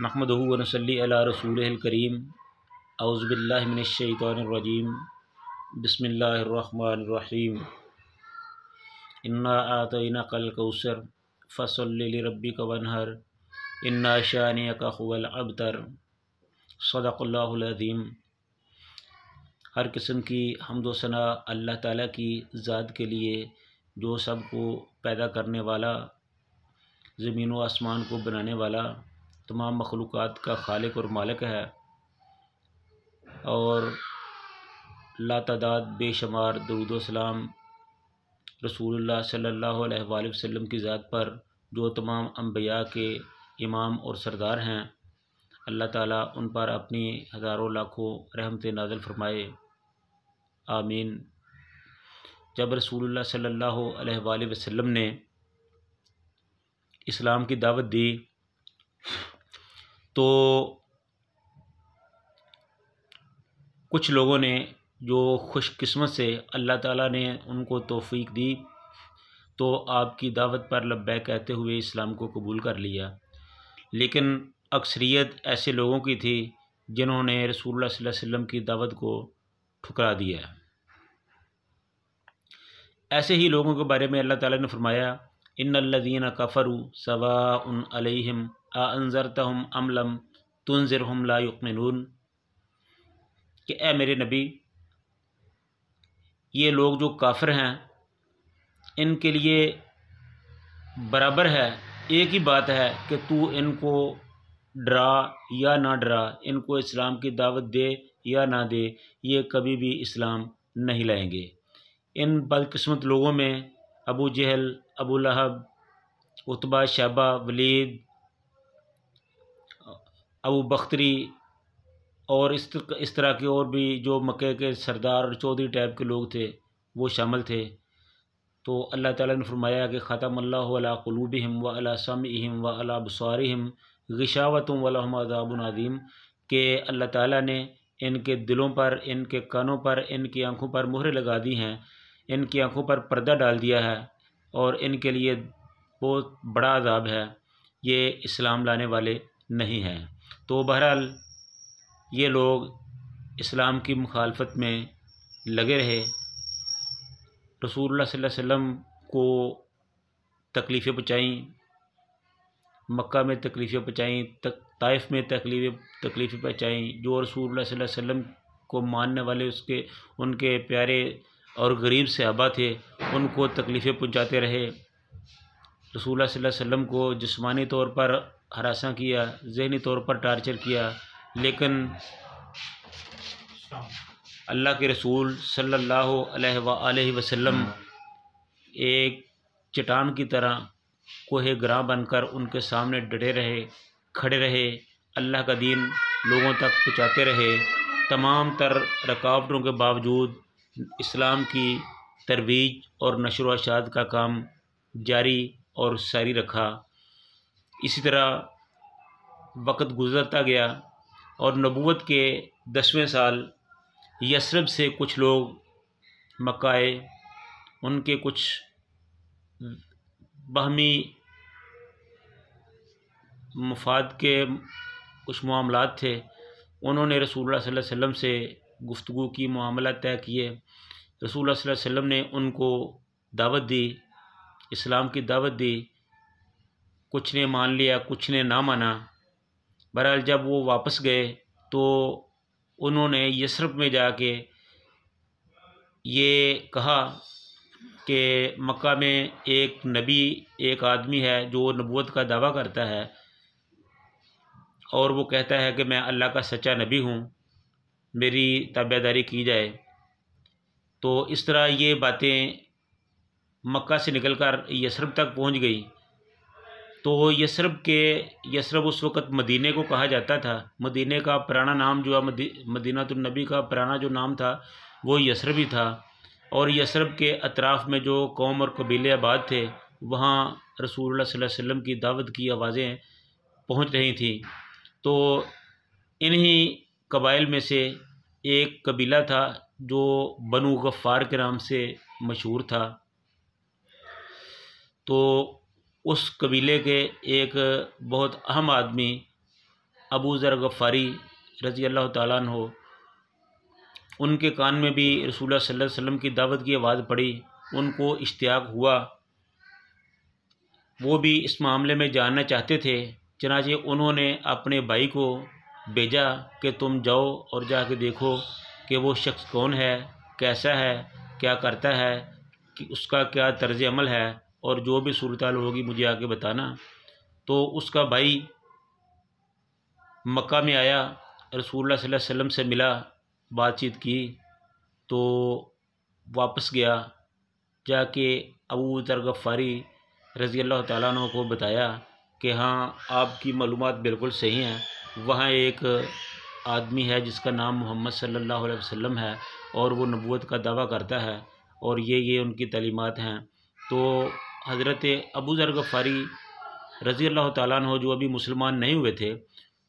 نحمدہ و نصلی علی رسولہ الکریم اعوذ باللہ من الشیطان الرجیم بسم اللہ الرحمن الرحیم انا اعطیناک الکوثر فصل لربک وانحر ان شانئک هو الابتر صدق اللہ العظیم۔ ہر قسم کی حمد و ثنا اللہ تعالیٰ کی ذات کے لیے جو سب کو پیدا کرنے والا، زمین و آسمان کو بنانے والا، تمام مخلوقات کا خالق اور مالک ہے، اور لا تعداد بے شمار درود و سلام رسول اللہ صلی اللہ علیہ وآلہ وسلم کی ذات پر، جو تمام انبیاء کے امام اور سردار ہیں۔ اللہ تعالیٰ ان پر اپنی ہزاروں لاکھوں رحمت نازل فرمائے، آمین۔ جب رسول اللہ صلی اللہ علیہ وآلہ وسلم نے اسلام کی دعوت دی تو کچھ لوگوں نے جو خوش قسمت سے اللہ تعالیٰ نے ان کو توفیق دی تو آپ کی دعوت پر لبیک کہتے ہوئے اسلام کو قبول کر لیا، لیکن اکثریت ایسے لوگوں کی تھی جنہوں نے رسول اللہ صلی اللہ علیہ وسلم کی دعوت کو ٹھکرا دیا۔ ایسے ہی لوگوں کے بارے میں اللہ تعالیٰ نے فرمایا ان الذین کفروا سواء علیہم اانذرتہم ام لم تنذرہم لا یؤمنون، کہ اے میرے نبی، یہ لوگ جو کافر ہیں ان کے لیے برابر ہے، ایک ہی بات ہے کہ تو ان کو ڈرا یا نہ ڈرا، ان کو اسلام کی دعوت دے یا نہ دے، یہ کبھی بھی اسلام نہیں لائیں گے۔ ان بدقسمت لوگوں میں ابو جہل، ابو لہب، عتبہ، شیبہ، ولید، ابو بختری اور اس طرح کے اور بھی جو مکے کے سردار اور چودھری ٹائپ کے لوگ تھے وہ شامل تھے۔ تو اللہ تعالیٰ نے فرمایا کہ ختم اللہ علی قلوبہم وعلی سمعہم وعلی ابصارہم غشاوۃ ولہم عذاب عظیم، کہ اللہ تعالیٰ نے ان کے دلوں پر، ان کے کانوں پر، ان کی آنکھوں پر مہریں لگا دی ہیں، ان کی آنکھوں پر پردہ ڈال دیا ہے، اور ان کے لیے بہت بڑا عذاب ہے، یہ اسلام لانے والے نہیں ہیں۔ تو بہرحال یہ لوگ اسلام کی مخالفت میں لگے رہے، رسول اللہ صلی اللہ علیہ وسلم کو تکلیفیں پہنچائیں، مکہ میں تکلیفیں پہنچائیں، طائف میں تکلیفیں پہنچائیں، جو رسول اللہ صلی اللہ علیہ وسلم کو ماننے والے ان کے پیارے اور غریب صحابہ تھے، ان کو تکلیفیں پہنچاتے رہے، رسول اللہ صلی اللہ علیہ وسلم کو جسمانی طور پر ہراساں کیا، ذہنی طور پر ٹارچر کیا، لیکن اللہ کے رسول صلی اللہ علیہ وآلہ وسلم ایک چٹان کی طرح کوہ گراں بن کر ان کے سامنے ڈٹے رہے، کھڑے رہے، اللہ کا دین لوگوں تک پہنچاتے رہے، تمام تر رکاوٹوں کے باوجود اسلام کی ترویج اور نشر و اشاعت کا کام جاری اور ساری رکھا۔ اسی طرح وقت گزرتا گیا اور نبوت کے 10ویں سال یثرب سے کچھ لوگ مکہ آئے، ان کے کچھ باہمی مفاد کے کچھ معاملات تھے، انہوں نے رسول اللہ صلی اللہ علیہ وسلم سے گفتگو کی، معاملات طے کیے، رسول اللہ صلی اللہ علیہ وسلم نے ان کو دعوت دی، اسلام کی دعوت دی، کچھ نے مان لیا، کچھ نے نہ مانا۔ بہرحال جب وہ واپس گئے تو انہوں نے یثرب میں جا کے یہ کہا کہ مکہ میں ایک نبی، ایک آدمی ہے جو نبوت کا دعویٰ کرتا ہے، اور وہ کہتا ہے کہ میں اللہ کا سچا نبی ہوں، میری تابعداری کی جائے۔ تو اس طرح یہ باتیں مکہ سے نکل کر یثرب تک پہنچ گئی۔ تو یثرب اس وقت مدینے کو کہا جاتا تھا، مدینے کا پرانا نام جو ہے مدینہ النبی کا پرانا جو نام تھا وہ یثرب ہی تھا، اور یثرب کے اطراف میں جو قوم اور قبیلے آباد تھے وہاں رسول اللہ صلی اللہ علیہ وسلم کی دعوت کی آوازیں پہنچ رہی تھیں۔ تو انہی قبائل میں سے ایک قبیلہ تھا جو بنو غفار کے نام سے مشہور تھا، تو اس قبیلے کے ایک بہت اہم آدمی ابو ذر غفاری رضی اللہ تعالیٰ عنہ، ان کے کان میں بھی رسول اللہ صلی اللہ علیہ وسلم کی دعوت کی آواز پڑی، ان کو اشتیاق ہوا، وہ بھی اس معاملے میں جاننا چاہتے تھے۔ چنانچہ انہوں نے اپنے بھائی کو بھیجا کہ تم جاؤ اور جا کے دیکھو کہ وہ شخص کون ہے، کیسا ہے، کیا کرتا ہے، کہ اس کا کیا طرز عمل ہے، اور جو بھی صورتحال ہوگی مجھے آگے بتانا۔ تو اس کا بھائی مکہ میں آیا، رسول اللہ صلی اللہ علیہ وسلم سے ملا، بات چیت کی، تو واپس گیا، جا کے ابو ذر غفاری رضی اللہ تعالیٰ عنہ کو بتایا کہ ہاں آپ کی معلومات بالکل صحیح ہیں، وہاں ایک آدمی ہے جس کا نام محمد صلی اللہ علیہ وسلم ہے، اور وہ نبوت کا دعویٰ کرتا ہے، اور یہ ان کی تعلیمات ہیں۔ تو حضرت ابو ذر غفاری رضی اللہ تعالیٰ عنہ جو ابھی مسلمان نہیں ہوئے تھے،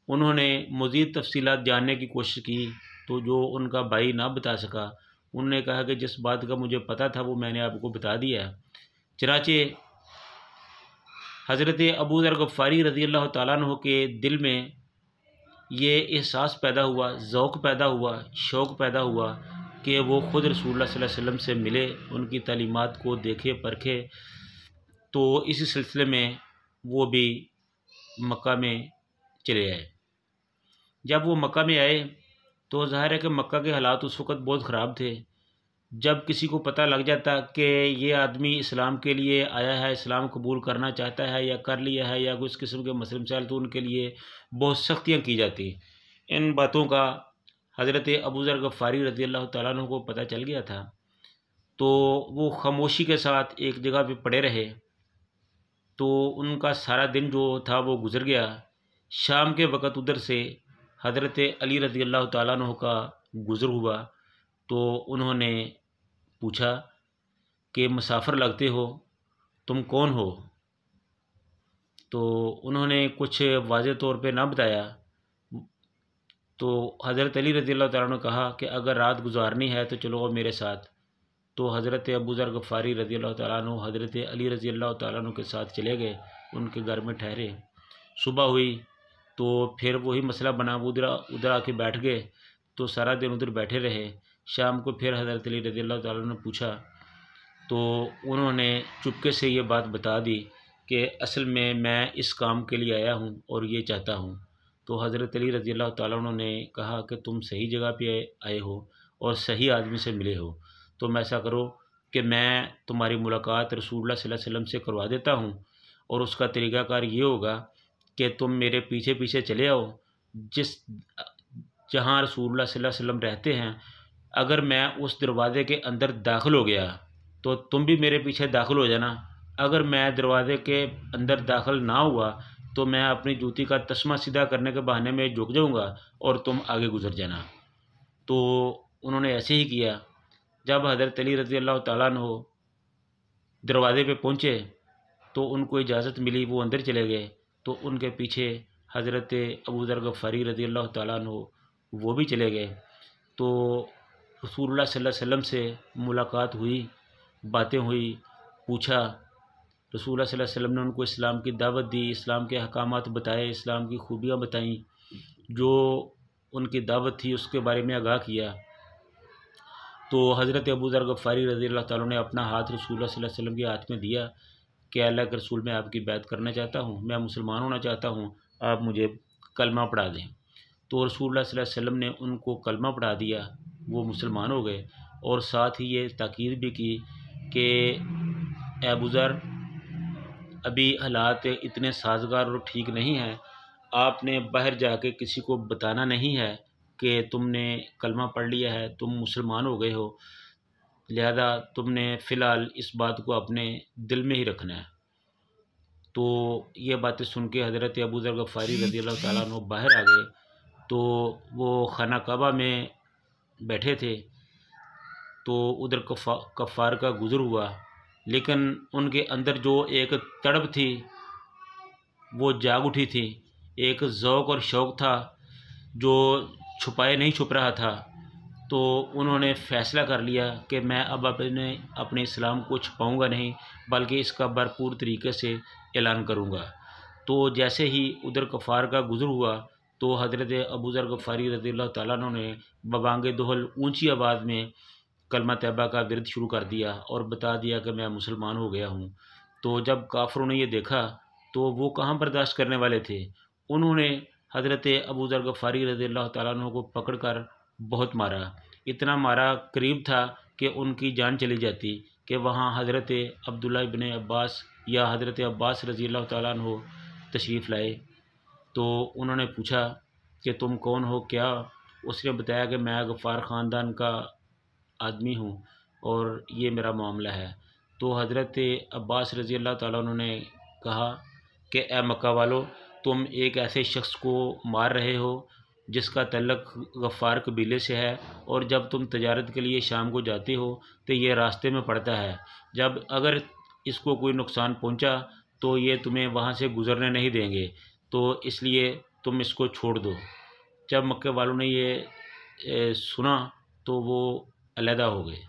انہوں نے مزید تفصیلات جاننے کی کوشش کی، تو جو ان کا بھائی نہ بتا سکا، انہوں نے کہا کہ جس بات کا مجھے پتہ تھا وہ میں نے آپ کو بتا دیا ہے۔ چنانچہ حضرت ابو ذر غفاری رضی اللہ تعالیٰ عنہ کے دل میں یہ احساس پیدا ہوا، ذوق پیدا ہوا، شوق پیدا ہوا کہ وہ خود رسول اللہ صلی اللہ علیہ وسلم سے ملے، ان کی تعلیمات کو دیکھے پرکھے۔ تو اسی سلسلے میں وہ بھی مکہ میں چلے آئے۔ جب وہ مکہ میں آئے تو ظاہر ہے کہ مکہ کے حالات اس وقت بہت خراب تھے۔ جب کسی کو پتہ لگ جاتا کہ یہ آدمی اسلام کے لیے آیا ہے، اسلام قبول کرنا چاہتا ہے یا کر لیا ہے یا کوئی اس قسم کے مسئلے مسائل، تو ان کے لیے بہت سختیاں کی جاتی۔ ان باتوں کا حضرت ابو ذر غفاری رضی اللہ تعالیٰ عنہ کو پتہ چل گیا تھا، تو وہ خاموشی کے ساتھ ایک جگہ پہ پڑے رہے۔ تو ان کا سارا دن جو تھا وہ گزر گیا۔ شام کے وقت ادھر سے حضرت علی رضی اللہ تعالیٰ عنہ کا گزر ہوا، تو انہوں نے پوچھا کہ مسافر لگتے ہو، تم کون ہو؟ تو انہوں نے کچھ واضح طور پہ نہ بتایا۔ تو حضرت علی رضی اللہ تعالیٰ عنہ نے کہا کہ اگر رات گزارنی ہے تو چلو میرے ساتھ۔ تو حضرت ابو ذر غفاری رضی اللہ تعالیٰ عنہ حضرت علی رضی اللہ تعالیٰ عنہ کے ساتھ چلے گئے، ان کے گھر میں ٹھہرے۔ صبح ہوئی تو پھر وہی مسئلہ بنا، وہ ادھر آ کے بیٹھ گئے، تو سارا دن ادھر بیٹھے رہے۔ شام کو پھر حضرت علی رضی اللہ تعالیٰ عنہ نے پوچھا، تو انہوں نے چپکے سے یہ بات بتا دی کہ اصل میں اس کام کے لیے آیا ہوں اور یہ چاہتا ہوں۔ تو حضرت علی رضی اللہ تعالیٰ عنہ نے کہا کہ تم صحیح جگہ پہ آئے ہو اور صحیح آدمی سے ملے ہو، تم ایسا کرو کہ میں تمہاری ملاقات رسول اللہ صلی اللہ علیہ وسلم سے کروا دیتا ہوں، اور اس کا طریقہ کار یہ ہوگا کہ تم میرے پیچھے پیچھے چلے آؤ، جہاں رسول اللہ صلی اللہ علیہ وسلم رہتے ہیں، اگر میں اس دروازے کے اندر داخل ہو گیا تو تم بھی میرے پیچھے داخل ہو جانا، اگر میں دروازے کے اندر داخل نہ ہوا تو میں اپنی جوتی کا تسمہ سیدھا کرنے کے بہانے میں جھک جاؤں گا اور تم آگے گزر جانا۔ تو انہوں نے ایسے ہی کیا۔ جب حضرت علی رضی اللہ تعالیٰ عنہ دروازے پہ پہنچے تو ان کو اجازت ملی، وہ اندر چلے گئے، تو ان کے پیچھے حضرت ابو ذر غفاری رضی اللہ تعالیٰ عنہ وہ بھی چلے گئے۔ تو رسول اللہ صلی اللہ علیہ وسلم سے ملاقات ہوئی، باتیں ہوئی، پوچھا، رسول اللہ صلی اللہ علیہ وسلم نے ان کو اسلام کی دعوت دی، اسلام کے احکامات بتائے، اسلام کی خوبیاں بتائیں، جو ان کی دعوت تھی اس کے بارے میں آگاہ کیا۔ تو حضرت ابو ذر غفاری رضی اللہ تعالیٰ نے اپنا ہاتھ رسول اللہ صلی اللہ علیہ وسلم کے ہاتھ میں دیا کہ اللہ کے رسول، میں آپ کی بیعت کرنا چاہتا ہوں، میں مسلمان ہونا چاہتا ہوں، آپ مجھے کلمہ پڑھا دیں۔ تو رسول اللہ صلی اللہ علیہ وسلم نے ان کو کلمہ پڑھا دیا، وہ مسلمان ہو گئے، اور ساتھ ہی یہ تاکید بھی کی کہ اے ابو ذر، ابھی حالات اتنے سازگار اور ٹھیک نہیں ہیں، آپ نے باہر جا کے کسی کو بتانا نہیں ہے کہ تم نے کلمہ پڑھ لیا ہے، تم مسلمان ہو گئے ہو، لہذا تم نے فی الحال اس بات کو اپنے دل میں ہی رکھنا ہے۔ تو یہ باتیں سن کے حضرت ابو ذر غفاری رضی اللہ تعالیٰ عنہ باہر آ گئے، تو وہ خانہ کعبہ میں بیٹھے تھے، تو ادھر کفار کا گزر ہوا، لیکن ان کے اندر جو ایک تڑپ تھی وہ جاگ اٹھی تھی، ایک ذوق اور شوق تھا جو چھپائے نہیں چھپ رہا تھا۔ تو انہوں نے فیصلہ کر لیا کہ میں اب اپنے اسلام کو چھپاؤں گا نہیں، بلکہ اس کا بھرپور طریقے سے اعلان کروں گا۔ تو جیسے ہی ادھر کفار کا گزر ہوا تو حضرت ابو ذر غفاری رضی اللہ تعالیٰ عنہ نے ببانگ دہل اونچی آواز میں کلمہ طیبہ کا ورد شروع کر دیا اور بتا دیا کہ میں مسلمان ہو گیا ہوں۔ تو جب کافروں نے یہ دیکھا تو وہ کہاں برداشت کرنے والے تھے، انہوں نے حضرت ابو ذر غفاری رضی اللہ تعالیٰ عنہ کو پکڑ کر بہت مارا، اتنا مارا قریب تھا کہ ان کی جان چلی جاتی کہ وہاں حضرت عبداللہ ابن عباس یا حضرت عباس رضی اللہ تعالیٰ عنہ تشریف لائے۔ تو انہوں نے پوچھا کہ تم کون ہو کیا؟ اس نے بتایا کہ میں غفار خاندان کا آدمی ہوں اور یہ میرا معاملہ ہے۔ تو حضرت عباس رضی اللہ تعالیٰ عنہ نے کہا کہ اے مکہ والو، تم ایک ایسے شخص کو مار رہے ہو جس کا تعلق غفار قبیلے سے ہے، اور جب تم تجارت کے لیے شام کو جاتے ہو تو یہ راستے میں پڑتا ہے، جب اگر اس کو کوئی نقصان پہنچا تو یہ تمہیں وہاں سے گزرنے نہیں دیں گے، تو اس لیے تم اس کو چھوڑ دو۔ جب مکے والوں نے یہ سنا تو وہ علیحدہ ہو گئے۔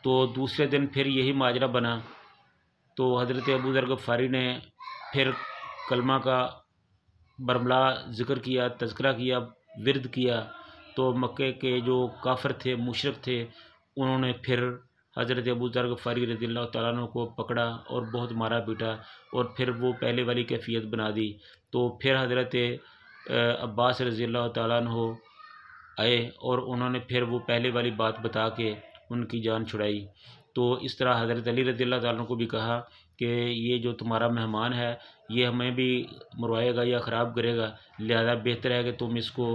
تو دوسرے دن پھر یہی ماجرا بنا، تو حضرت ابو ذر غفاری نے پھر کلمہ کا برملا ذکر کیا، تذکرہ کیا، ورد کیا۔ تو مکے کے جو کافر تھے، مشرک تھے، انہوں نے پھر حضرت ابو ذر غفاری رضی اللہ تعالیٰ عنہ کو پکڑا اور بہت مارا پیٹا، اور پھر وہ پہلے والی کیفیت بنا دی۔ تو پھر حضرت عباس رضی اللہ تعالیٰ عنہ آئے اور انہوں نے پھر وہ پہلے والی بات بتا کے ان کی جان چھڑائی۔ تو اس طرح حضرت علی رضی اللہ تعالیٰ عنہ کو بھی کہا کہ یہ جو تمہارا مہمان ہے یہ ہمیں بھی مروائے گا یا خراب کرے گا، لہذا بہتر ہے کہ تم اس کو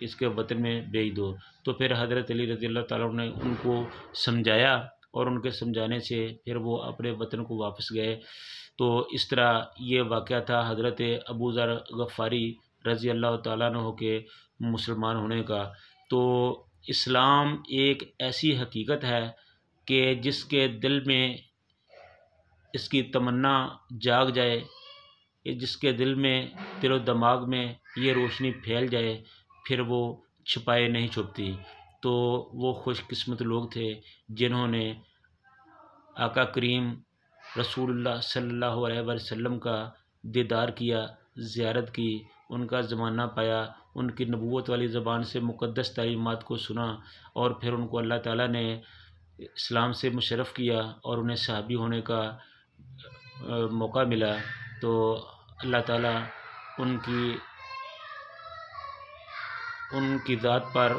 اس کے وطن میں بھیج دو۔ تو پھر حضرت علی رضی اللہ تعالیٰ عنہ نے ان کو سمجھایا، اور ان کے سمجھانے سے پھر وہ اپنے وطن کو واپس گئے۔ تو اس طرح یہ واقعہ تھا حضرت ابو ذر غفاری رضی اللہ تعالیٰ عنہ کے مسلمان ہونے کا۔ تو اسلام ایک ایسی حقیقت ہے کہ جس کے دل میں اس کی تمنا جاگ جائے، جس کے دل میں، دل و دماغ میں یہ روشنی پھیل جائے، پھر وہ چھپائے نہیں چھپتی۔ تو وہ خوش قسمت لوگ تھے جنہوں نے آقا کریم رسول اللہ صلی اللہ علیہ وسلم کا دیدار کیا، زیارت کی، ان کا زمانہ پایا، ان کی نبوت والی زبان سے مقدس تعلیمات کو سنا، اور پھر ان کو اللہ تعالیٰ نے اسلام سے مشرف کیا اور انہیں صحابی ہونے کا موقع ملا۔ تو اللہ تعالیٰ ان کی ذات پر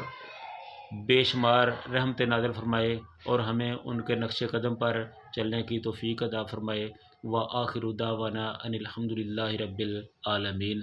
بے شمار رحمت نازل فرمائے اور ہمیں ان کے نقش قدم پر چلنے کی توفیق عطا فرمائے۔ وآخر دعوانا ان الحمد للہ رب العالمین۔